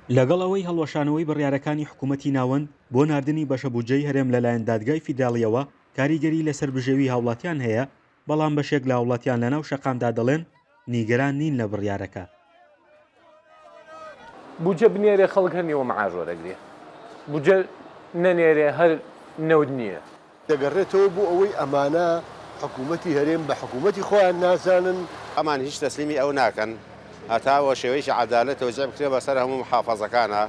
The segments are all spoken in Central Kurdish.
لەگەڵ ئەوەی هەڵوەشانەوەی بڕیارەکانی حکوومەتی ناوەند بۆ ناردنی بەشەبوجەی هەرێم لەلایەن دادگای فیداڵیەوە کاریگەری لەسەر بژێوی هاوڵاتیان هەیە، بەڵام بەشێک لە هاوڵاتیان لەناو شەقامدا دەڵێن نیگەران نین لە بڕیارەکە. بودجە بنێرێ خەڵک هەرنیوە مەعاژۆرەگرێ، بودجە نەنێرێ هەر نەود نییە. دەگەڕێتەوە بۆ ئەوەی ئەمانە حکوومەتی هەرێم بە حکوومەتی خۆیان نازانن، ئەمان هیچ تەسلیمی ئەو ناکەن هەتاوە شێوەیەکی عەدالەتەوە جێ بکرێ بەسەر هەموو محافەزەکانە.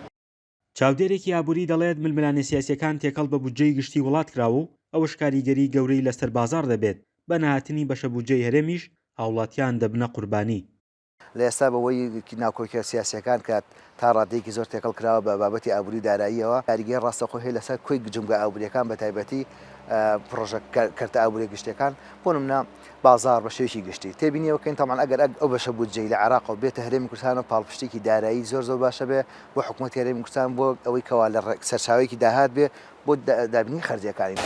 چاودێرێکی ئابووری دەڵێت ململانە سیاسیەکان تێکەڵ بە بودجەی گشتی وڵات کراوە و ئەوەش کاریگەری گەورەی لەسەر بازار دەبێت، بە نەهاتنی بەشە بودجەی هەرێمیش هاوڵاتیان دەبنە قوربانی. لە ئێستا بەوەی ناوکۆکیە سیاسیەکان کات تا ڕادەیەکی زۆر تێکەڵ کراوە بە بابەتی ئابووری داراییەوە، کاریگەری ڕاستەخۆ هەیە لەسەر کۆی جمگە ئابووریەکان بە تایبەتی پرۆژە کەرتە ئابووری گشتیەکان. بۆ نمونە بازار بە شێوەیەکی گشتی تێبینیەوەکەین تەمان ئەگەر ئەو بەشە بودجەی لە عێراق و بێتە هەرێمی کوردستان و پاڵپشتێکی دارایی زۆر باشە بێ بۆ حکوومەتی هەرێمی کوردستان، بۆ ئەوەی کەوا لە سەرچاوەیەکی داهات بێ بۆ دابینی خەرجیەکانی.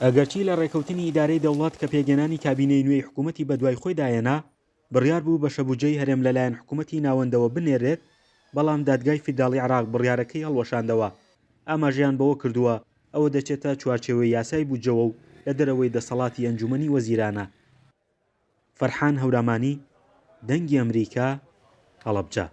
ئەگەرچی لە ڕێکەوتنی ئیدارەی دەوڵات کە پێگەنانی کابینەی نوێی حکوومەتی بەدوای خۆی داهێنا بڕیار بوو بەشە بودجەی هەرێم لەلایەن حکوومەتی ناوەندەوە بنێرێت، بەڵام دادگای فیداڵی عێراق بڕیارەکەی هەڵوەشاندەوە. ئاماژیان بەوە کردووە ئەوە دەچێتە چوارچێوەی یاسای بودجەوە و لە دەرەوەی دەسەڵاتی ئەنجومەنی وەزیرانە. فەرحان هەورامانی، دەنگی ئەمریکا، هەڵەبجە.